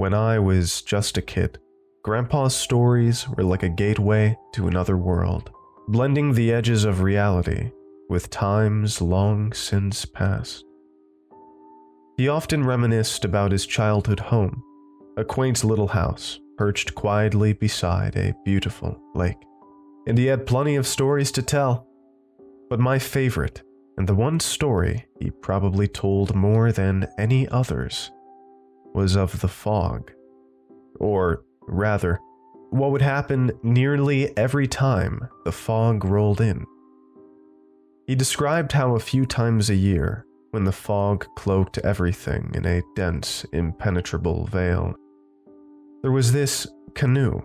When I was just a kid, Grandpa's stories were like a gateway to another world, blending the edges of reality with times long since past. He often reminisced about his childhood home, a quaint little house perched quietly beside a beautiful lake. And he had plenty of stories to tell. But my favorite, and the one story he probably told more than any others, was of the fog. Or rather, what would happen nearly every time the fog rolled in. He described how a few times a year, when the fog cloaked everything in a dense, impenetrable veil, there was this canoe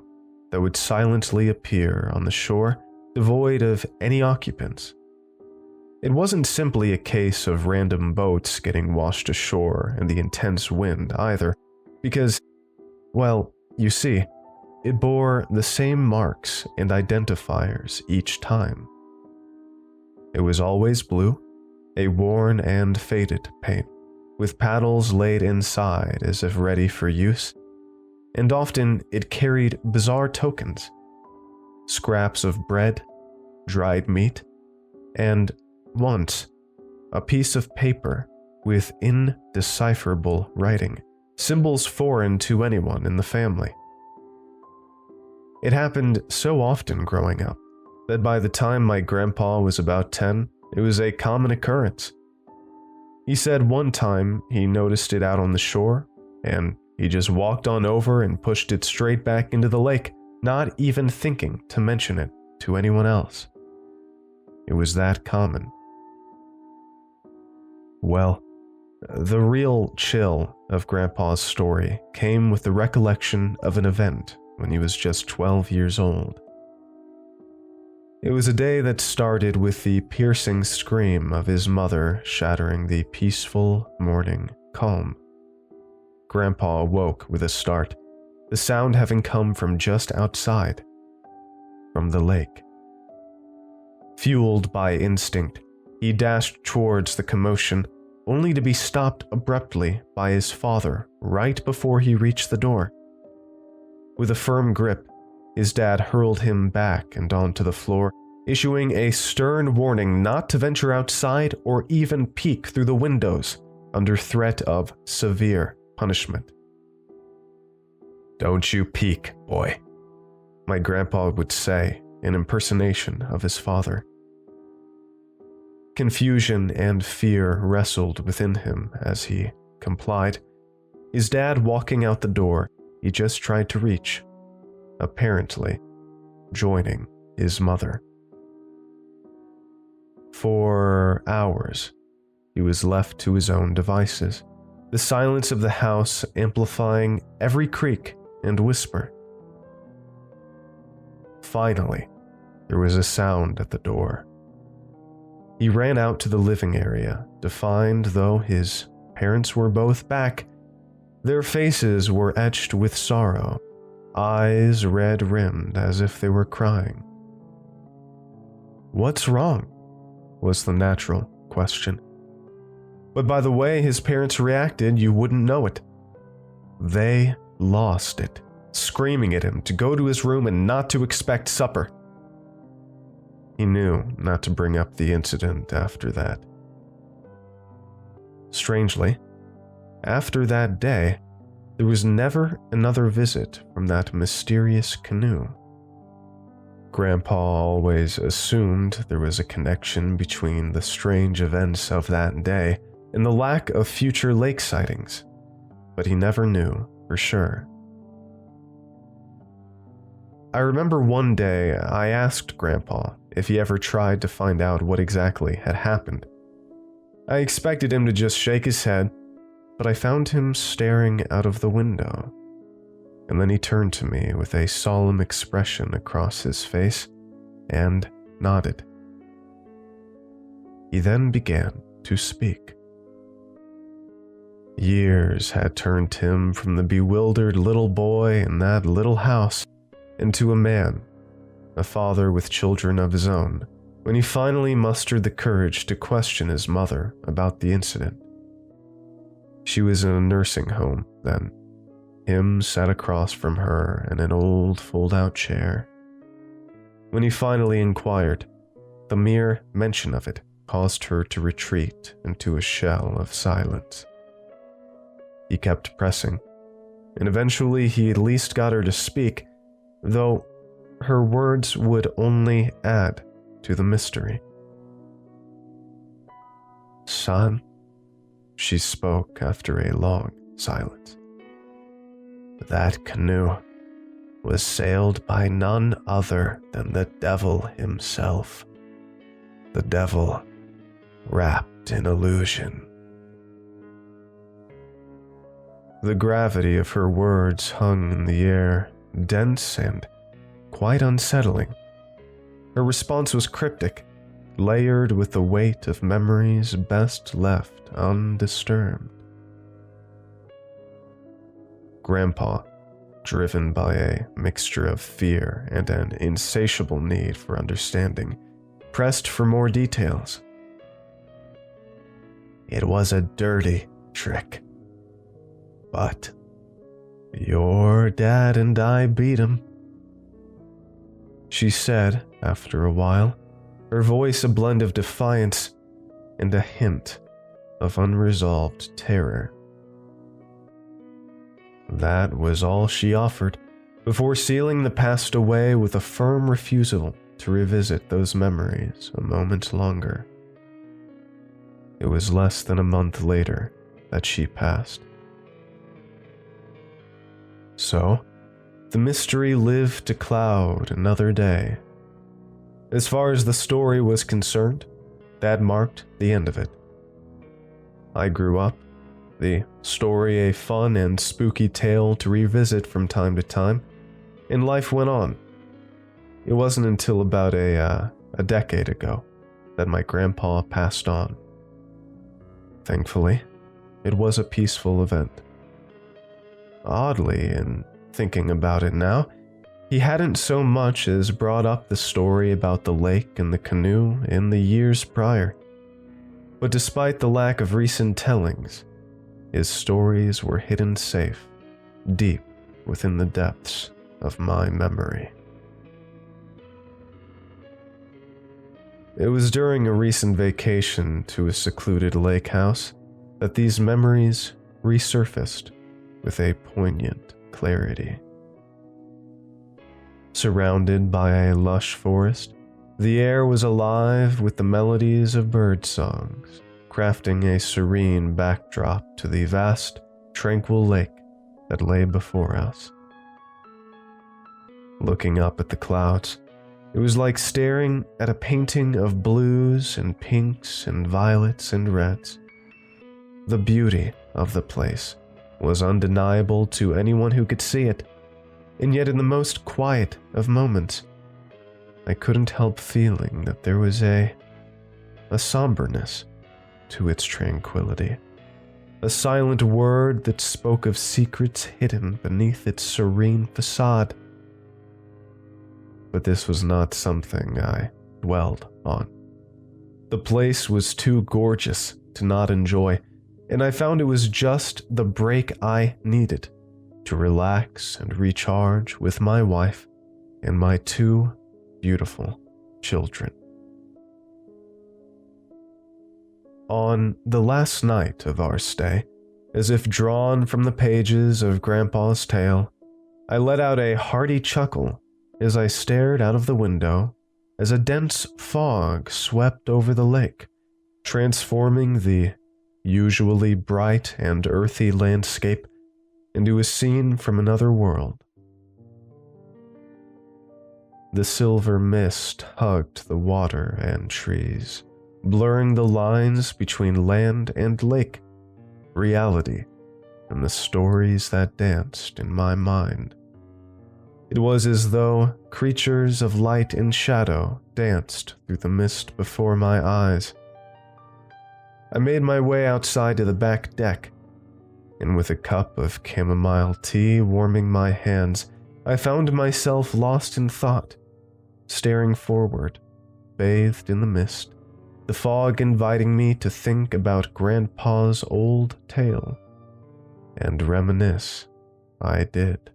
that would silently appear on the shore, devoid of any occupants. It wasn't simply a case of random boats getting washed ashore in the intense wind either, because, well, you see, it bore the same marks and identifiers each time. It was always blue, a worn and faded paint, with paddles laid inside as if ready for use, and often it carried bizarre tokens, scraps of bread, dried meat, and, once, a piece of paper with indecipherable writing, symbols foreign to anyone in the family. It happened so often growing up that by the time my grandpa was about 10, it was a common occurrence. He said one time he noticed it out on the shore, and he just walked on over and pushed it straight back into the lake, not even thinking to mention it to anyone else. It was that common. Well, the real chill of Grandpa's story came with the recollection of an event when he was just 12 years old. It was a day that started with the piercing scream of his mother shattering the peaceful morning calm. Grandpa awoke with a start, the sound having come from just outside, from the lake. Fueled by instinct, he dashed towards the commotion, only to be stopped abruptly by his father right before he reached the door. With a firm grip, his dad hurled him back and onto the floor, issuing a stern warning not to venture outside or even peek through the windows under threat of severe punishment. "Don't you peek, boy," my grandpa would say in impersonation of his father. Confusion and fear wrestled within him as he complied, his dad walking out the door he just tried to reach, apparently joining his mother. For hours, he was left to his own devices, the silence of the house amplifying every creak and whisper. Finally, there was a sound at the door. He ran out to the living area to find, though his parents were both back, their faces were etched with sorrow, eyes red-rimmed as if they were crying. "What's wrong?" was the natural question. But by the way his parents reacted, you wouldn't know it. They lost it, screaming at him to go to his room and not to expect supper. He knew not to bring up the incident after that. Strangely, after that day, there was never another visit from that mysterious canoe. Grandpa always assumed there was a connection between the strange events of that day and the lack of future lake sightings, but he never knew for sure. I remember one day I asked Grandpa if he ever tried to find out what exactly had happened. I expected him to just shake his head, but I found him staring out of the window, and then he turned to me with a solemn expression across his face and nodded. He then began to speak. Years had turned him from the bewildered little boy in that little house into a man, a father with children of his own, when he finally mustered the courage to question his mother about the incident. She was in a nursing home then, Him sat across from her in an old fold-out chair. When he finally inquired, the mere mention of it caused her to retreat into a shell of silence. He kept pressing, and eventually he at least got her to speak, though her words would only add to the mystery. "Son," she spoke after a long silence, "that canoe was sailed by none other than the devil himself. The devil wrapped in illusion." The gravity of her words hung in the air, dense and quite unsettling. Her response was cryptic, layered with the weight of memories best left undisturbed. Grandpa, driven by a mixture of fear and an insatiable need for understanding, pressed for more details. "It was a dirty trick, but your dad and I beat him," she said after a while, her voice a blend of defiance and a hint of unresolved terror. That was all she offered, before sealing the past away with a firm refusal to revisit those memories a moment longer. It was less than a month later that she passed. So, the mystery lived to cloud another day. As far as the story was concerned, that marked the end of it. I grew up, the story a fun and spooky tale to revisit from time to time, and life went on. It wasn't until about a decade ago that my grandpa passed on. Thankfully, it was a peaceful event. Oddly, in thinking about it now, he hadn't so much as brought up the story about the lake and the canoe in the years prior. But despite the lack of recent tellings, his stories were hidden safe, deep within the depths of my memory. It was during a recent vacation to a secluded lake house that these memories resurfaced with a poignant clarity. Surrounded by a lush forest, the air was alive with the melodies of bird songs, crafting a serene backdrop to the vast, tranquil lake that lay before us. Looking up at the clouds, it was like staring at a painting of blues and pinks and violets and reds. The beauty of the place was undeniable to anyone who could see it, and yet in the most quiet of moments, I couldn't help feeling that there was a somberness to its tranquility, a silent word that spoke of secrets hidden beneath its serene facade. But this was not something I dwelled on. The place was too gorgeous to not enjoy, and I found it was just the break I needed to relax and recharge with my wife and my two beautiful children. On the last night of our stay, as if drawn from the pages of Grandpa's tale, I let out a hearty chuckle as I stared out of the window as a dense fog swept over the lake, transforming the usually bright and earthy landscape into a scene from another world. The silver mist hugged the water and trees, blurring the lines between land and lake, reality, and the stories that danced in my mind. It was as though creatures of light and shadow danced through the mist before my eyes. I made my way outside to the back deck, and with a cup of chamomile tea warming my hands, I found myself lost in thought, staring forward, bathed in the mist, the fog inviting me to think about Grandpa's old tale and reminisce I did.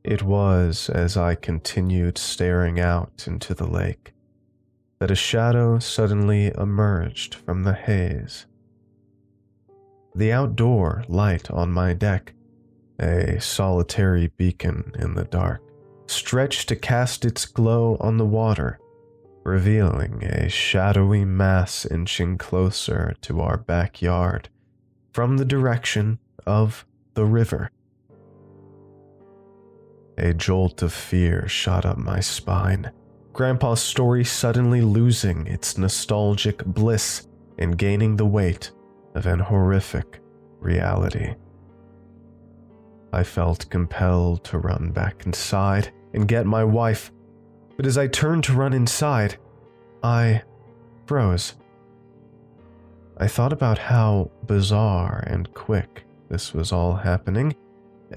It was as I continued staring out into the lake that a shadow suddenly emerged from the haze. The outdoor light on my deck, a solitary beacon in the dark, stretched to cast its glow on the water, revealing a shadowy mass inching closer to our backyard from the direction of the river. A jolt of fear shot up my spine, Grandpa's story suddenly losing its nostalgic bliss and gaining the weight of an horrific reality. I felt compelled to run back inside and get my wife, but as I turned to run inside, I froze. I thought about how bizarre and quick this was all happening,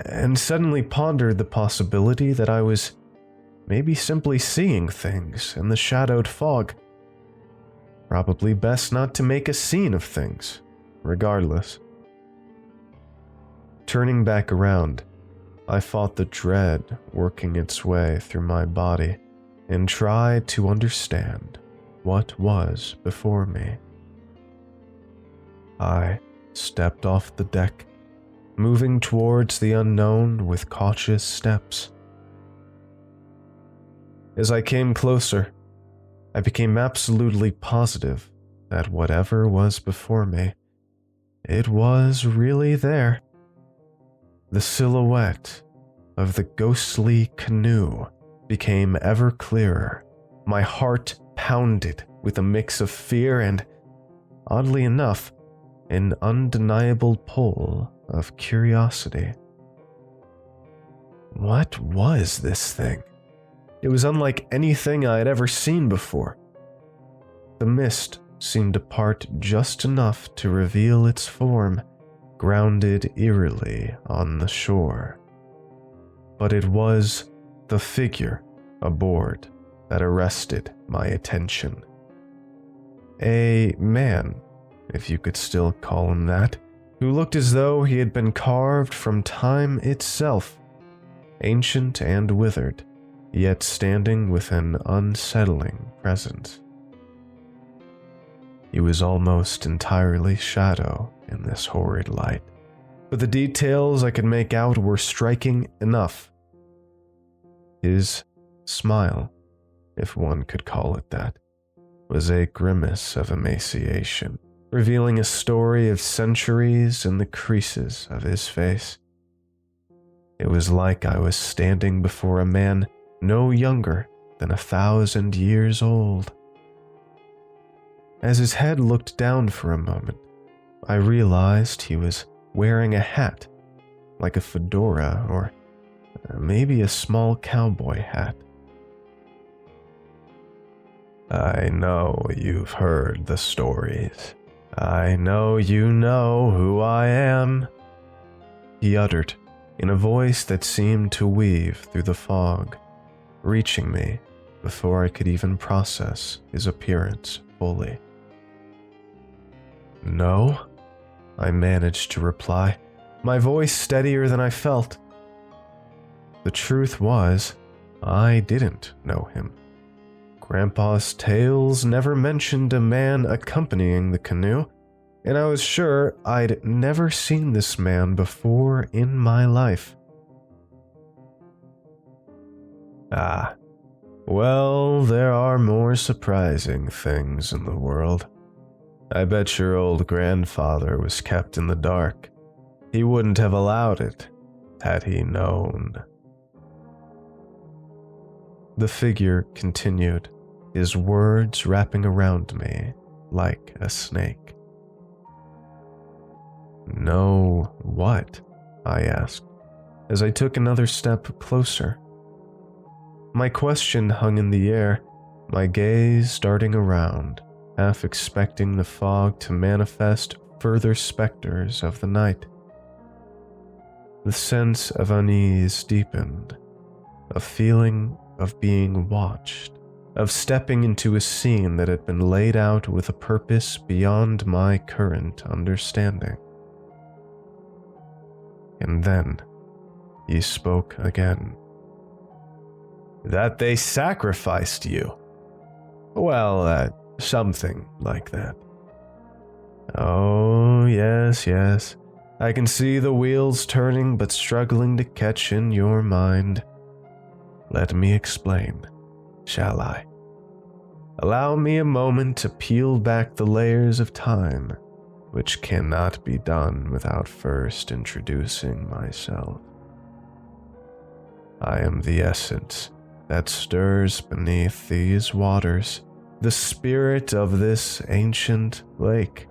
and suddenly pondered the possibility that I was maybe simply seeing things in the shadowed fog. Probably best not to make a scene of things, regardless. Turning back around, I fought the dread working its way through my body and tried to understand what was before me. I stepped off the deck, moving towards the unknown with cautious steps. As I came closer, I became absolutely positive that whatever was before me, it was really there. The silhouette of the ghostly canoe became ever clearer. My heart pounded with a mix of fear and, oddly enough, an undeniable pull of curiosity. What was this thing? It was unlike anything I had ever seen before. The mist seemed to part just enough to reveal its form, grounded eerily on the shore. But it was the figure aboard that arrested my attention. A man, if you could still call him that, who looked as though he had been carved from time itself, ancient and withered, yet standing with an unsettling presence. He was almost entirely shadow in this horrid light, but the details I could make out were striking enough. His smile, if one could call it that, was a grimace of emaciation, revealing a story of centuries in the creases of his face. It was like I was standing before a man no younger than 1,000 years old. As his head looked down for a moment, I realized he was wearing a hat, like a fedora or maybe a small cowboy hat. I know you've heard the stories. I know you know who I am, he uttered in a voice that seemed to weave through the fog, reaching me before I could even process his appearance fully. No, I managed to reply, my voice steadier than I felt. The truth was, I didn't know him. Grandpa's tales never mentioned a man accompanying the canoe, and I was sure I'd never seen this man before in my life. Ah, well, there are more surprising things in the world. I bet your old grandfather was kept in the dark. He wouldn't have allowed it, had he known. The figure continued, his words wrapping around me like a snake. "Know what?" I asked, as I took another step closer. My question hung in the air, my gaze darting around, half expecting the fog to manifest further specters of the night. The sense of unease deepened, a feeling of being watched, of stepping into a scene that had been laid out with a purpose beyond my current understanding. and then he spoke again. That they sacrificed you? Well, something like that. Oh, yes, yes. I can see the wheels turning but struggling to catch in your mind. Let me explain, shall I? Allow me a moment to peel back the layers of time, which cannot be done without first introducing myself. I am the essence that stirs beneath these waters, the spirit of this ancient lake.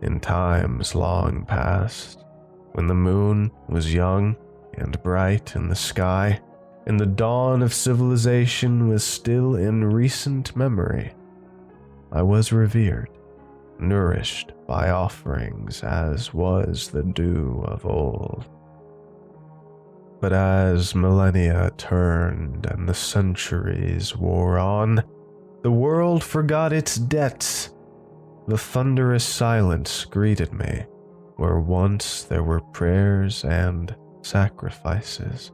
In times long past, when the moon was young and bright in the sky, and the dawn of civilization was still in recent memory, I was revered, nourished by offerings as was the dew of old. But as millennia turned and the centuries wore on, the world forgot its debts. The thunderous silence greeted me, where once there were prayers and sacrifices.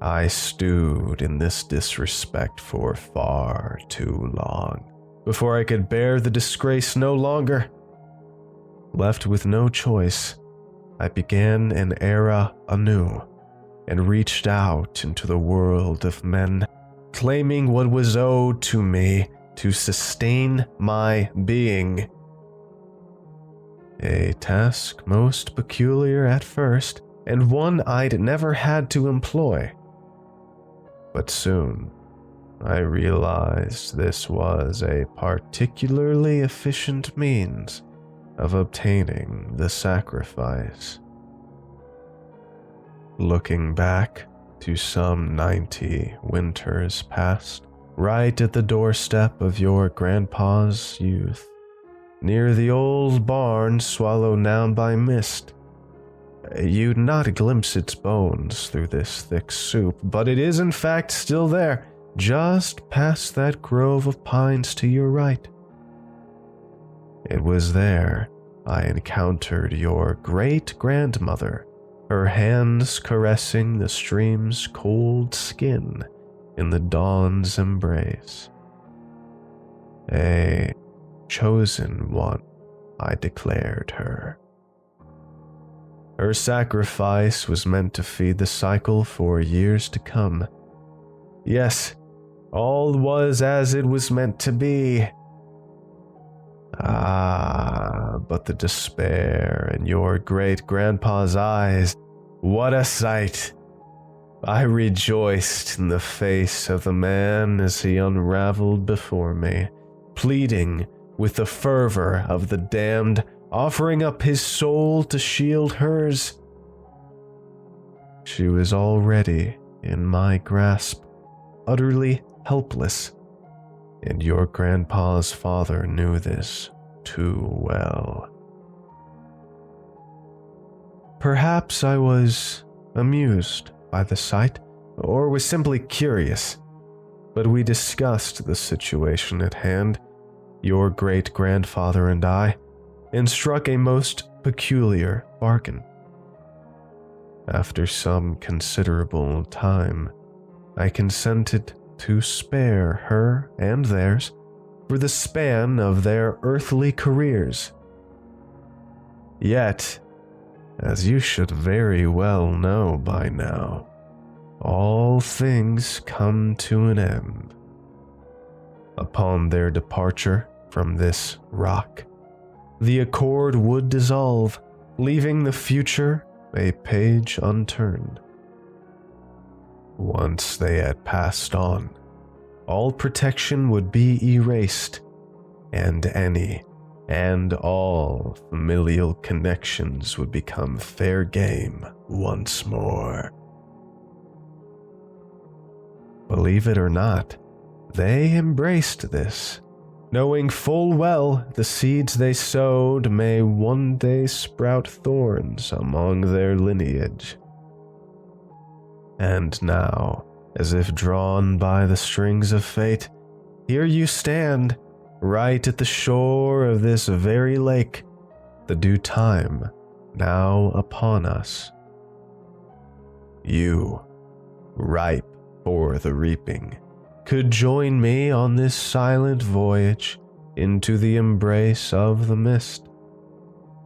I stewed in this disrespect for far too long, before I could bear the disgrace no longer. Left with no choice, I began an era anew, and reached out into the world of men, claiming what was owed to me to sustain my being. A task most peculiar at first, and one I'd never had to employ. But soon, I realized this was a particularly efficient means of obtaining the sacrifice. Looking back to some 90 winters past, right at the doorstep of your grandpa's youth, near the old barn swallowed down by mist, you'd not glimpse its bones through this thick soup, but it is in fact still there, just past that grove of pines to your right. It was there I encountered your great-grandmother, her hands caressing the stream's cold skin in the dawn's embrace. A chosen one, I declared her. Her sacrifice was meant to feed the cycle for years to come. Yes, all was as it was meant to be. Ah, but the despair in your great-grandpa's eyes, what a sight! I rejoiced in the face of the man as he unraveled before me, pleading with the fervor of the damned, offering up his soul to shield hers. She was already in my grasp, utterly helpless, and your grandpa's father knew this too well. Perhaps I was amused by the sight, or was simply curious, but we discussed the situation at hand, your great-grandfather and I, and struck a most peculiar bargain. After some considerable time, I consented to spare her and theirs for the span of their earthly careers. Yet, as you should very well know by now, all things come to an end. Upon their departure from this rock, the accord would dissolve, leaving the future a page unturned. Once they had passed on, all protection would be erased, and any and all familial connections would become fair game once more. Believe it or not, they embraced this, knowing full well the seeds they sowed may one day sprout thorns among their lineage. And now, as if drawn by the strings of fate, here you stand, right at the shore of this very lake, the due time now upon us. You, ripe for the reaping, could join me on this silent voyage into the embrace of the mist.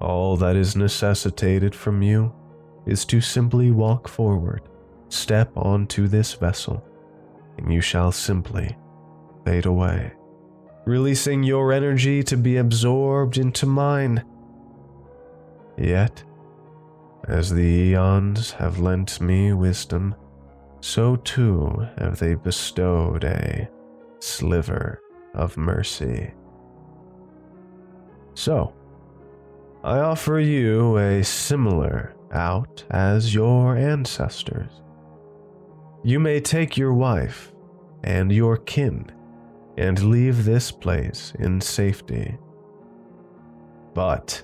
All that is necessitated from you is to simply walk forward, step onto this vessel, and you shall simply fade away, releasing your energy to be absorbed into mine. Yet, as the eons have lent me wisdom, so too have they bestowed a sliver of mercy. So, I offer you a similar out as your ancestors. You may take your wife and your kin and leave this place in safety. But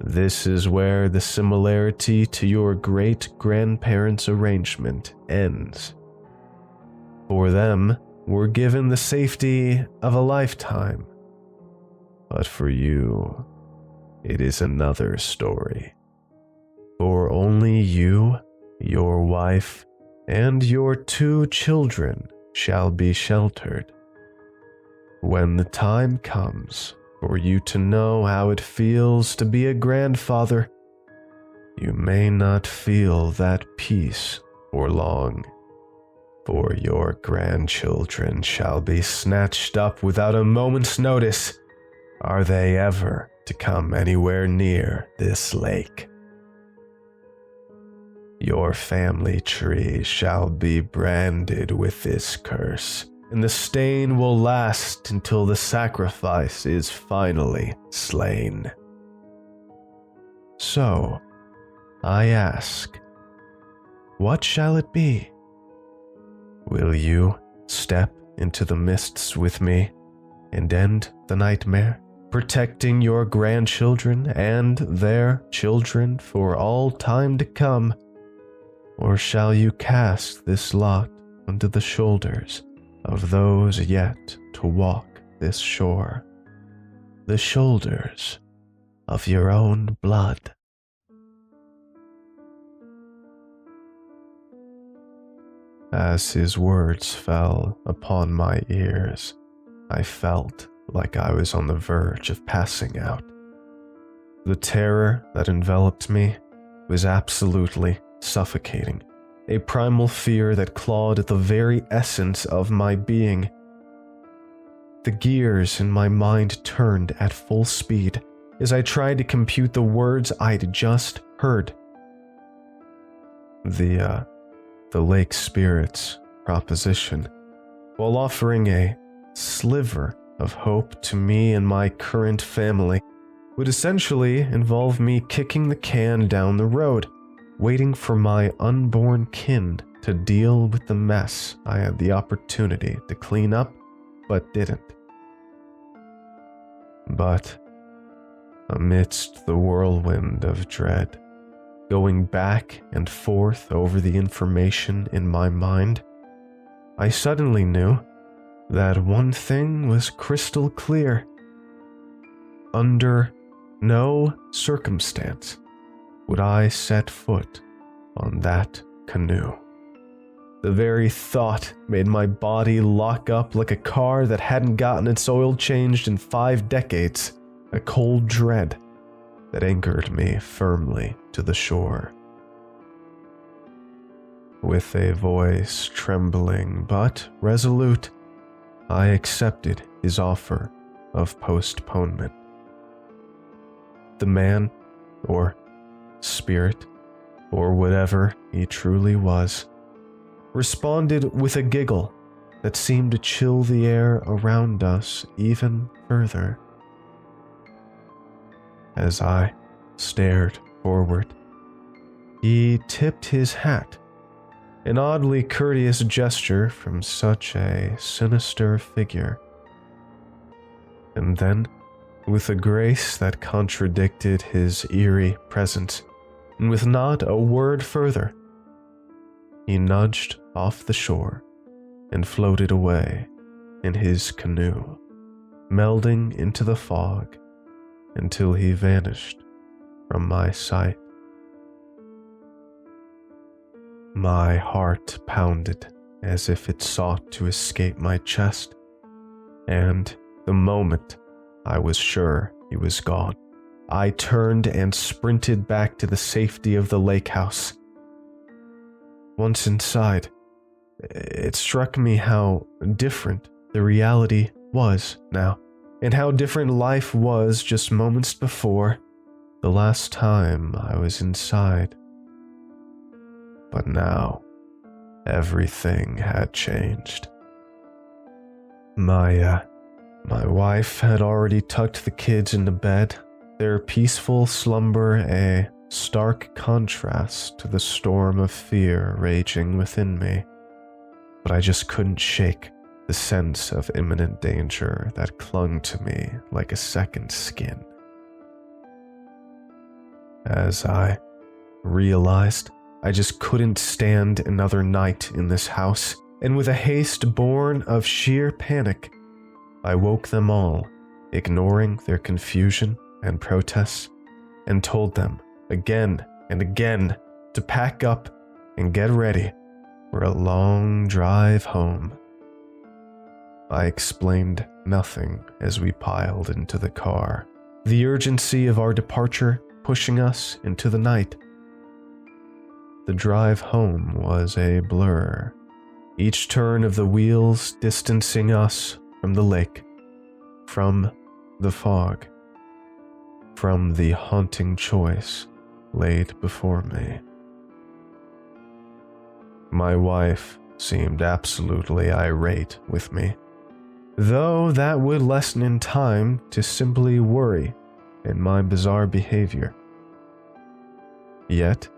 this is where the similarity to your great-grandparents' arrangement ends. For them, we're given the safety of a lifetime. But for you, it is another story. For only you, your wife, and your 2 children shall be sheltered. When the time comes for you to know how it feels to be a grandfather, you may not feel that peace for long. For your grandchildren shall be snatched up without a moment's notice, are they ever to come anywhere near this lake. Your family tree shall be branded with this curse, and the stain will last until the sacrifice is finally slain. So, I ask, what shall it be? Will you step into the mists with me and end the nightmare, protecting your grandchildren and their children for all time to come? Or shall you cast this lot onto the shoulders of those yet to walk this shore, the shoulders of your own blood? As his words fell upon my ears, I felt like I was on the verge of passing out. The terror that enveloped me was absolutely suffocating, a primal fear that clawed at the very essence of my being. The gears in my mind turned at full speed as I tried to compute the words I'd just heard. The lake spirit's proposition, while offering a sliver of hope to me and my current family, would essentially involve me kicking the can down the road, waiting for my unborn kin to deal with the mess I had the opportunity to clean up, but didn't. But amidst the whirlwind of dread, going back and forth over the information in my mind, I suddenly knew that one thing was crystal clear. Under no circumstance would I set foot on that canoe. The very thought made my body lock up like a car that hadn't gotten its oil changed in 5 decades, a cold dread that anchored me firmly to the shore. With a voice trembling but resolute, I accepted his offer of postponement. The man, or spirit, or whatever he truly was, responded with a giggle that seemed to chill the air around us even further. As I stared forward, he tipped his hat, an oddly courteous gesture from such a sinister figure. And then, with a grace that contradicted his eerie presence, and with not a word further, he nudged off the shore and floated away in his canoe, melding into the fog until he vanished from my sight. My heart pounded as if it sought to escape my chest, and the moment I was sure he was gone, I turned and sprinted back to the safety of the lake house. Once inside, it struck me how different the reality was now, and how different life was just moments before the last time I was inside. But now, everything had changed. My wife had already tucked the kids into bed, their peaceful slumber a stark contrast to the storm of fear raging within me. But I just couldn't shake the sense of imminent danger that clung to me like a second skin. As I realized I just couldn't stand another night in this house, and with a haste born of sheer panic, I woke them all, ignoring their confusion and protests, and told them again and again to pack up and get ready for a long drive home. I explained nothing as we piled into the car, the urgency of our departure pushing us into the night. The drive home was a blur, each turn of the wheels distancing us from the lake, from the fog, from the haunting choice laid before me. My wife seemed absolutely irate with me, though that would lessen in time to simply worry in my bizarre behavior. Yet,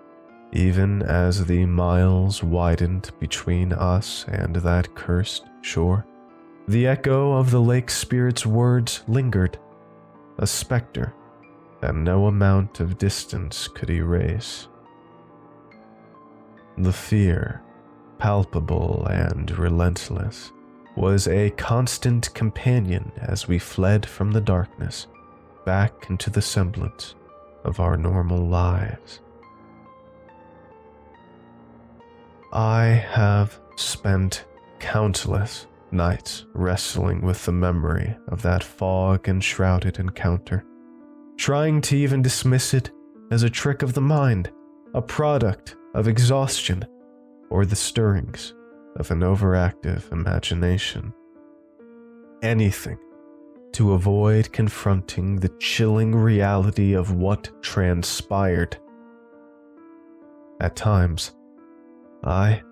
even as the miles widened between us and that cursed shore, the echo of the lake spirit's words lingered, a specter that no amount of distance could erase. The fear, palpable and relentless, was a constant companion as we fled from the darkness back into the semblance of our normal lives. I have spent countless nights wrestling with the memory of that fog-enshrouded encounter, trying to even dismiss it as a trick of the mind, a product of exhaustion, or the stirrings of an overactive imagination. Anything to avoid confronting the chilling reality of what transpired. At times, I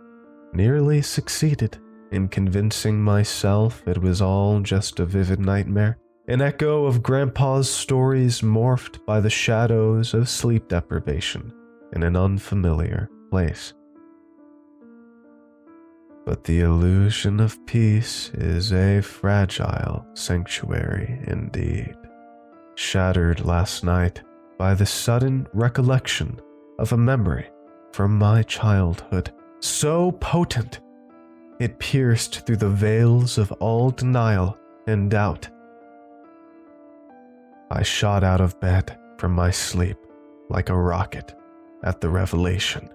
nearly succeeded in convincing myself it was all just a vivid nightmare, an echo of Grandpa's stories morphed by the shadows of sleep deprivation in an unfamiliar place. But the illusion of peace is a fragile sanctuary indeed, shattered last night by the sudden recollection of a memory from my childhood, so potent it pierced through the veils of all denial and doubt. I shot out of bed from my sleep like a rocket at the revelation.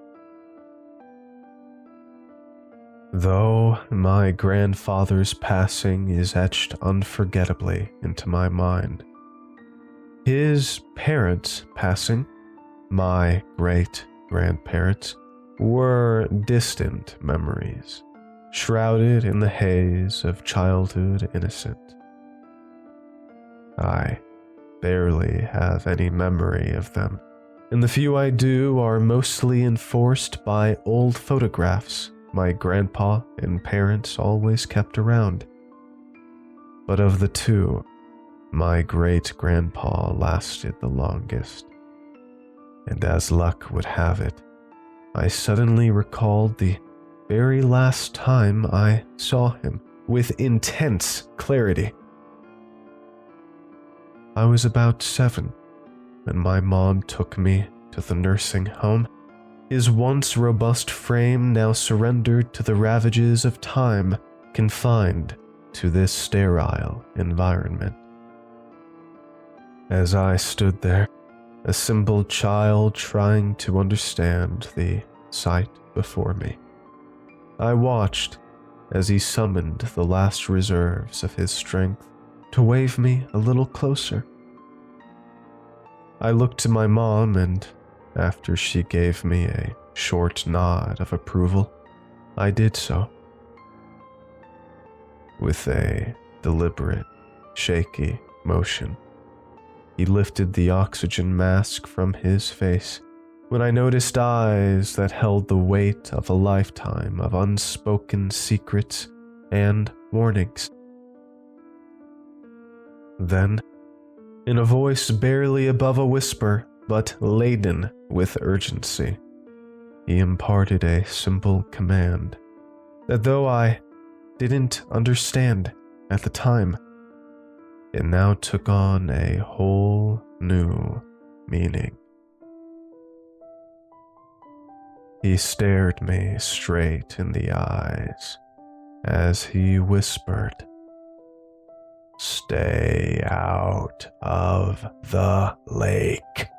Though my grandfather's passing is etched unforgettably into my mind, his parents' passing, my great-grandparents, were distant memories, shrouded in the haze of childhood innocence. I barely have any memory of them, and the few I do are mostly enforced by old photographs my grandpa and parents always kept around. But of the two, my great-grandpa lasted the longest. And as luck would have it, I suddenly recalled the very last time I saw him with intense clarity. I was about 7 when my mom took me to the nursing home, his once robust frame now surrendered to the ravages of time, confined to this sterile environment. As I stood there, a simple child trying to understand the sight before me. I watched as he summoned the last reserves of his strength to wave me a little closer. I looked to my mom, and after she gave me a short nod of approval, I did so. With a deliberate, shaky motion, he lifted the oxygen mask from his face when I noticed eyes that held the weight of a lifetime of unspoken secrets and warnings. Then, in a voice barely above a whisper but laden with urgency, he imparted a simple command that, though I didn't understand at the time, it now took on a whole new meaning. He stared me straight in the eyes as he whispered, "Stay out of the lake."